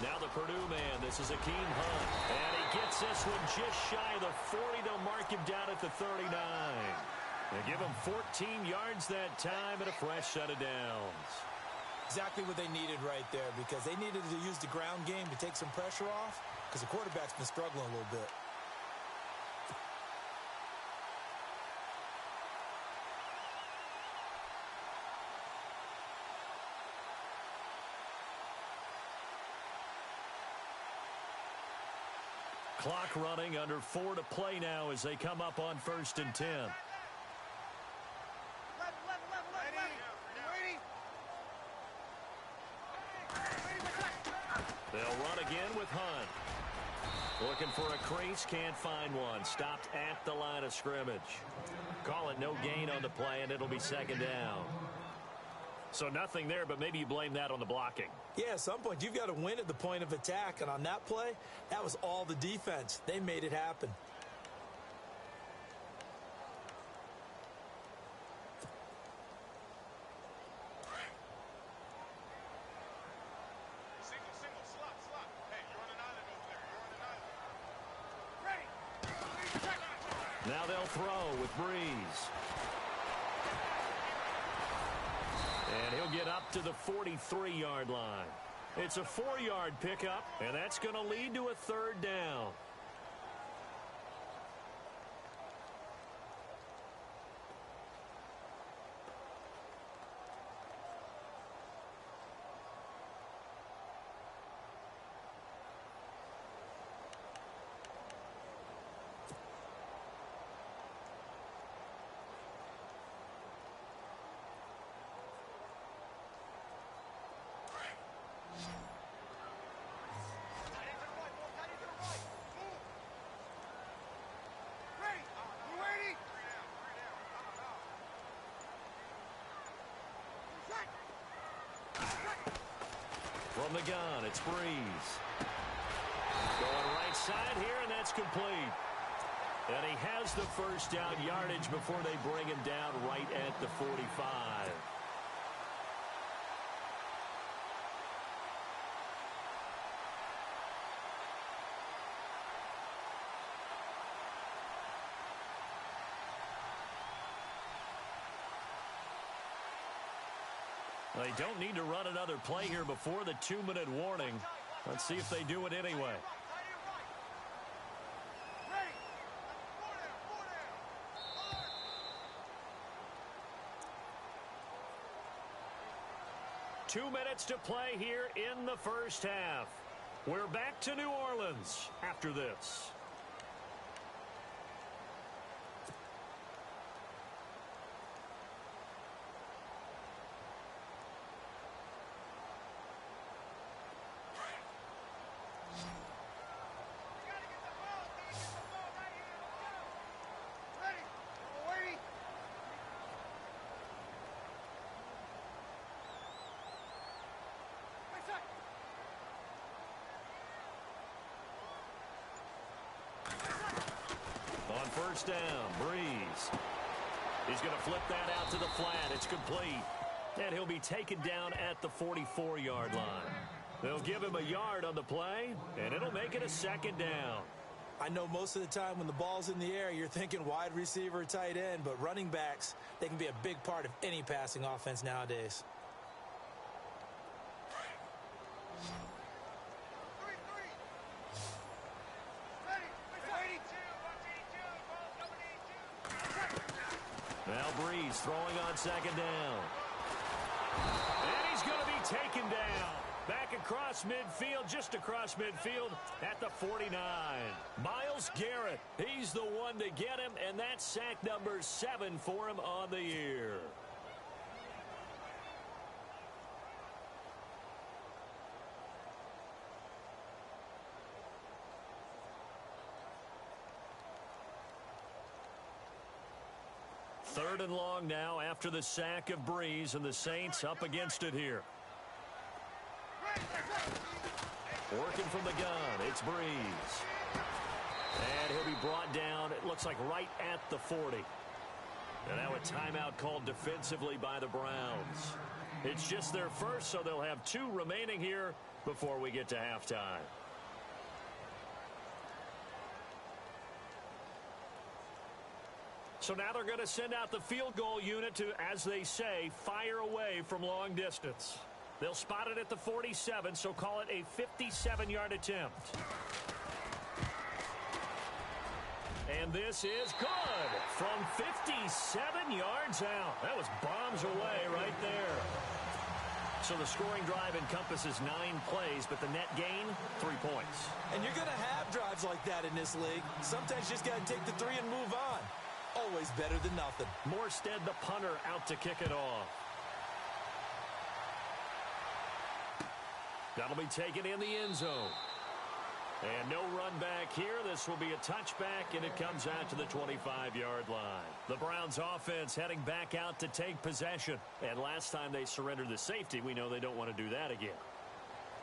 Now the Purdue man. This is Akeem Hunt. And he gets this one just shy of the 40. They'll mark him down at the 39. They give him 14 yards that time and a fresh set of downs. Exactly what they needed right there, because they needed to use the ground game to take some pressure off, because the quarterback's been struggling a little bit. Clock running, under 4 to play now as they come up on 1st and 10. They'll run again with Hunt. Looking for a crease, can't find one. Stopped at the line of scrimmage. Call it no gain on the play, and it'll be 2nd down. So nothing there, but maybe you blame that on the blocking. Yeah, at some point, you've got to win at the point of attack. And on that play, that was all the defense. They made it happen. Single, slot. Hey, you're on an island over there. You're on an island. Ready. Now they'll throw with Breeze. And he'll get up to the 43-yard line. It's a 4-yard pickup, and that's going to lead to a 3rd down. From the gun, it's Breeze. Going right side here, and that's complete. And he has the first down yardage before they bring him down right at the 45. They don't need to run another play here before the 2-minute warning. Let's see if they do it anyway. 2 minutes to play here in the first half. We're back to New Orleans after this. On first down, Breeze. He's going to flip that out to the flat. It's complete. And he'll be taken down at the 44-yard line. They'll give him a yard on the play, and it'll make it a 2nd down. I know most of the time when the ball's in the air, you're thinking wide receiver, tight end, but running backs, they can be a big part of any passing offense nowadays. Now Breeze throwing on 2nd down. And he's going to be taken down. Back across midfield, just across midfield at the 49. Myles Garrett, he's the one to get him, and that's sack number 7 for him on the year. Third and long now after the sack of Breeze, and the Saints up against it here. Working from the gun, it's Breeze. And he'll be brought down, it looks like right at the 40. And now a timeout called defensively by the Browns. It's just their first, so they'll have 2 remaining here before we get to halftime. So now they're going to send out the field goal unit to, as they say, fire away from long distance. They'll spot it at the 47, so call it a 57-yard attempt. And this is good from 57 yards out. That was bombs away right there. So the scoring drive encompasses 9 plays, but the net gain, 3 points. And you're going to have drives like that in this league. Sometimes you just got to take the 3 and move on. Always better than nothing. Morstead, the punter, out to kick it off. That'll be taken in the end zone. And no run back here. This will be a touchback, and it comes out to the 25-yard line. The Browns offense heading back out to take possession. And last time they surrendered the safety, we know they don't want to do that again.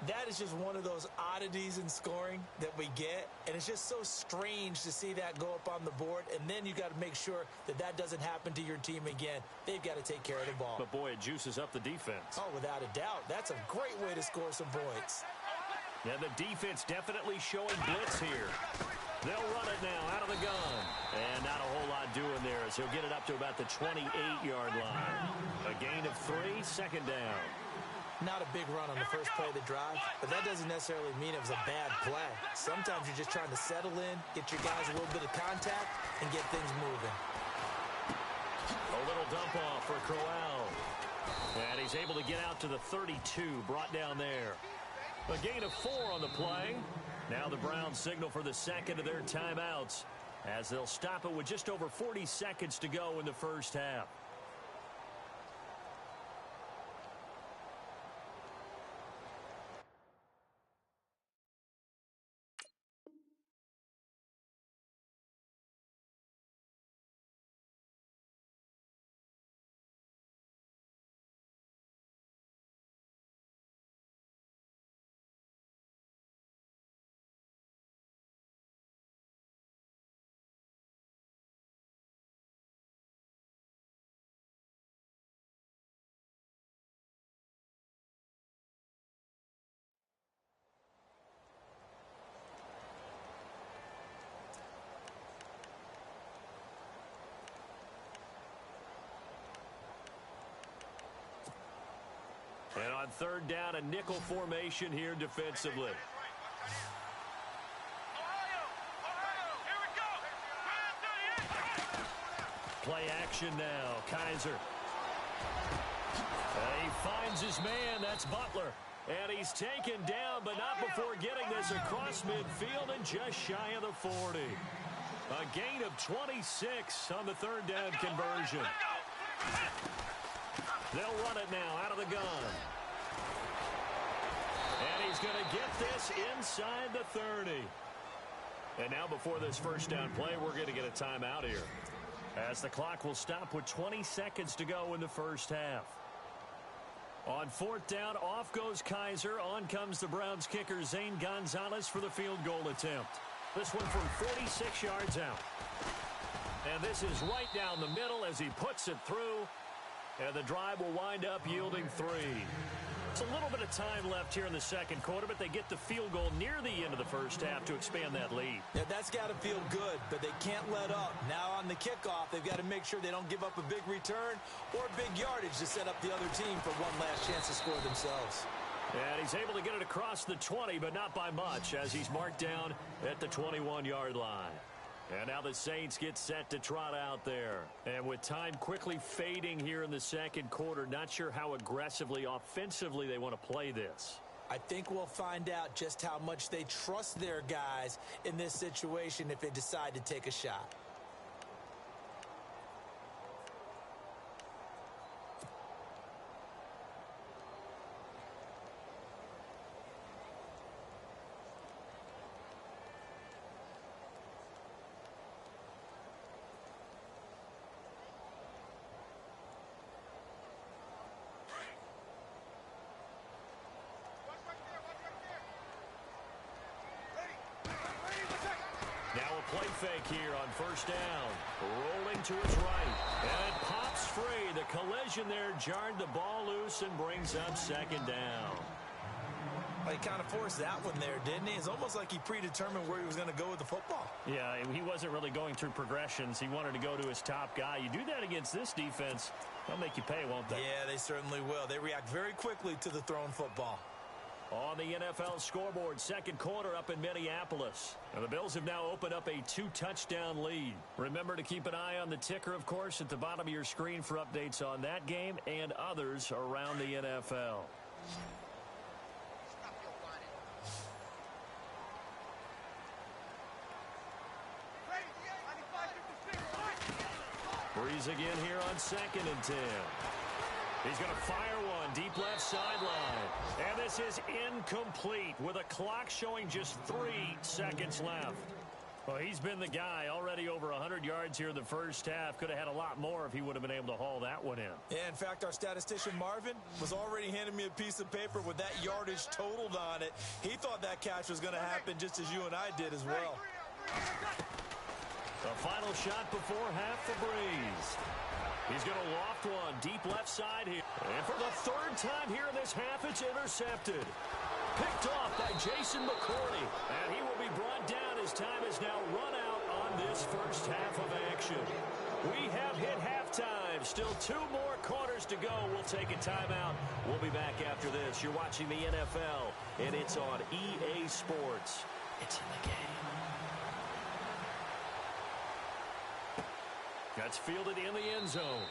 That is just one of those oddities in scoring that we get, and it's just so strange to see that go up on the board, and then you got to make sure that that doesn't happen to your team again. They've got to take care of the ball. But, boy, it juices up the defense. Oh, without a doubt. That's a great way to score some points. Yeah, the defense definitely showing blitz here. They'll run it now out of the gun. And not a whole lot doing there as he'll get it up to about the 28-yard line. A gain of 3, second down. Not a big run on the first play of the drive, but that doesn't necessarily mean it was a bad play. Sometimes you're just trying to settle in, get your guys a little bit of contact, and get things moving. A little dump off for Crowell. And he's able to get out to the 32, brought down there. A gain of 4 on the play. Now the Browns signal for the second of their timeouts as they'll stop it with just over 40 seconds to go in the first half. And on third down, a nickel formation here defensively. Play action now. Kaiser. He finds his man. That's Butler. And he's taken down, but not before getting this across midfield and just shy of the 40. A gain of 26 on the third down conversion. They'll run it now out of the gun. And he's going to get this inside the 30. And now before this first down play, we're going to get a timeout here, as the clock will stop with 20 seconds to go in the first half. On fourth down, off goes Kaiser. On comes the Browns kicker, Zane Gonzalez, for the field goal attempt. This one from 46 yards out. And this is right down the middle as he puts it through. And the drive will wind up yielding 3. It's a little bit of time left here in the second quarter, but they get the field goal near the end of the first half to expand that lead. Yeah, that's got to feel good, but they can't let up. Now on the kickoff, they've got to make sure they don't give up a big return or big yardage to set up the other team for one last chance to score themselves. And he's able to get it across the 20, but not by much, as he's marked down at the 21-yard line. And now the Saints get set to trot out there. And with time quickly fading here in the second quarter, not sure how aggressively, offensively they want to play this. I think we'll find out just how much they trust their guys in this situation if they decide to take a shot. Now a play fake here on first down. Rolling to his right. And it pops free. The collision there jarred the ball loose and brings up second down. Well, he kind of forced that one there, didn't he? It's almost like he predetermined where he was going to go with the football. Yeah, he wasn't really going through progressions. He wanted to go to his top guy. You do that against this defense, they'll make you pay, won't they? Yeah, they certainly will. They react very quickly to the thrown football. On the NFL scoreboard, second quarter up in Minneapolis. And the Bills have now opened up a 2-touchdown lead. Remember to keep an eye on the ticker, of course, at the bottom of your screen for updates on that game and others around the NFL. Breeze again here on 2nd and 10. He's going to fire one deep left sideline. And this is incomplete with a clock showing just 3 seconds left. Well, he's been the guy already over 100 yards here in the first half. Could have had a lot more if he would have been able to haul that one in. Yeah, in fact, our statistician Marvin was already handing me a piece of paper with that yardage totaled on it. He thought that catch was going to happen just as you and I did as well. The final shot before half for Breeze. He's going to loft one deep left side here. And for the 3rd time here in this half, it's intercepted. Picked off by Jason McCourty. And he will be brought down as time has now run out on this first half of action. We have hit halftime. Still 2 more quarters to go. We'll take a timeout. We'll be back after this. You're watching the NFL, and it's on EA Sports. It's in the game. That's fielded in the end zone.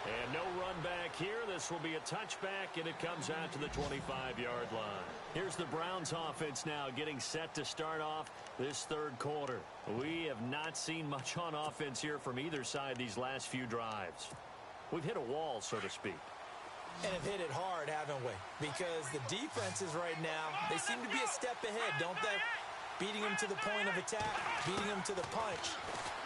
And no run back here. This will be a touchback, and it comes out to the 25-yard line. Here's the Browns offense now getting set to start off this 3rd quarter. We have not seen much on offense here from either side these last few drives. We've hit a wall, so to speak. And have hit it hard, haven't we? Because the defenses right now, they seem to be a step ahead, don't they? Beating them to the point of attack, beating them to the punch.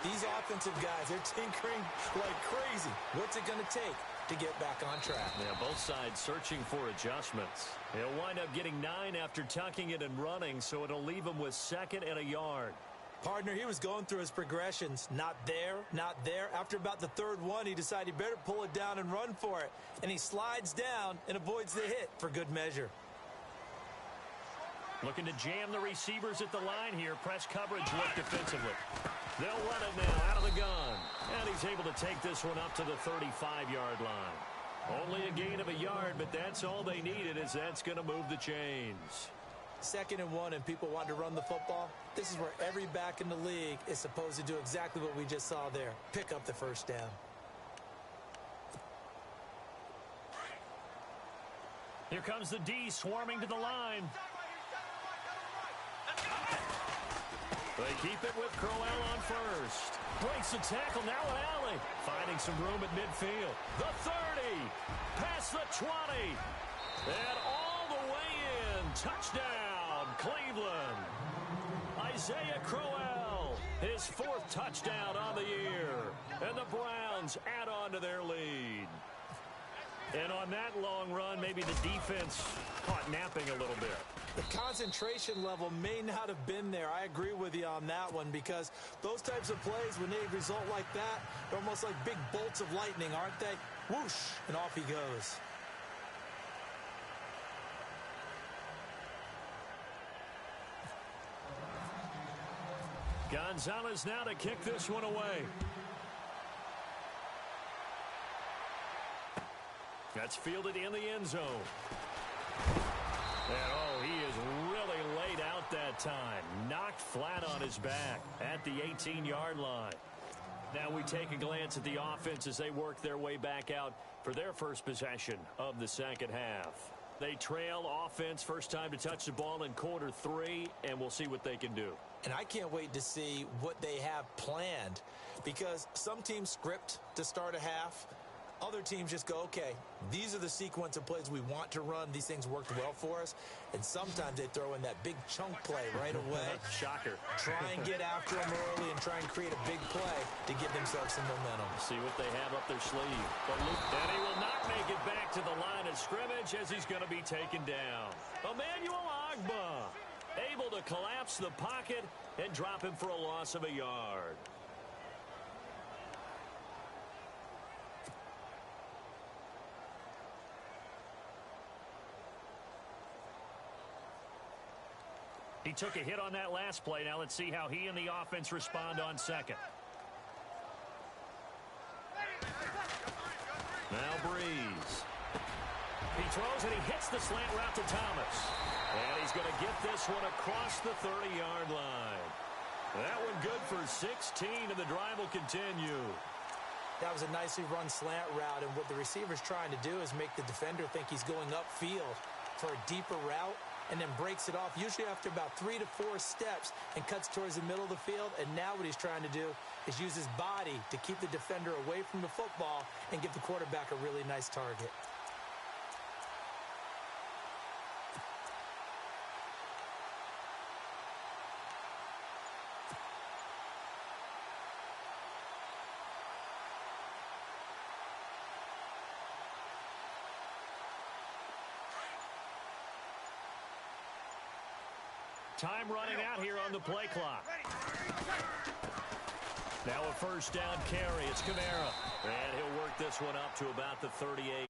These offensive guys, they're tinkering like crazy. What's it going to take to get back on track? Yeah, both sides searching for adjustments. He'll wind up getting 9 after tucking it and running, so it'll leave him with 2nd and a yard. Partner, he was going through his progressions. Not there, not there. After about the 3rd one, he decided he better pull it down and run for it. And he slides down and avoids the hit for good measure. Looking to jam the receivers at the line here. Press coverage look defensively. They'll run it now out of the gun. And he's able to take this one up to the 35-yard line. Only a gain of a yard, but that's all they needed, as that's going to move the chains. 2nd and 1 and people want to run the football. This is where every back in the league is supposed to do exactly what we just saw there. Pick up the first down. Here comes the D swarming to the line. They keep it with Crowell on first. Breaks the tackle, now an alley. Finding some room at midfield. The 30. Past the 20. And all the way in. Touchdown, Cleveland. Isaiah Crowell. His 4th touchdown on the year. And the Browns add on to their lead. And on that long run, maybe the defense caught napping a little bit. The concentration level may not have been there. I agree with you on that one, because those types of plays, when they result like that, they're almost like big bolts of lightning, aren't they? Whoosh, and off he goes. Gonzalez now to kick this one away. That's fielded in the end zone. And, oh, he is really laid out that time. Knocked flat on his back at the 18-yard line. Now we take a glance at the offense as they work their way back out for their first possession of the 2nd half. They trail offense, first time to touch the ball in quarter 3, and we'll see what they can do. And I can't wait to see what they have planned, because some teams script to start a half. Other teams just go, okay, these are the sequence of plays we want to run. These things worked well for us. And sometimes they throw in that big chunk play right away. Shocker. Try and get after them early and try and create a big play to give themselves some momentum. See what they have up their sleeve. And he will not make it back to the line of scrimmage as he's going to be taken down. Emmanuel Ogbah able to collapse the pocket and drop him for a loss of a yard. He took a hit on that last play. Now let's see how he and the offense respond on second. Now Breeze. He throws and he hits the slant route to Thomas. And he's going to get this one across the 30-yard line. That one good for 16, and the drive will continue. That was a nicely run slant route, and what the receiver's trying to do is make the defender think he's going upfield for a deeper route, and then breaks it off, usually after about 3 to 4 steps, and cuts towards the middle of the field. And now what he's trying to do is use his body to keep the defender away from the football and give the quarterback a really nice target. Time running out here on the play clock. Now a first down carry. It's Kamara. And he'll work this one up to about the 38.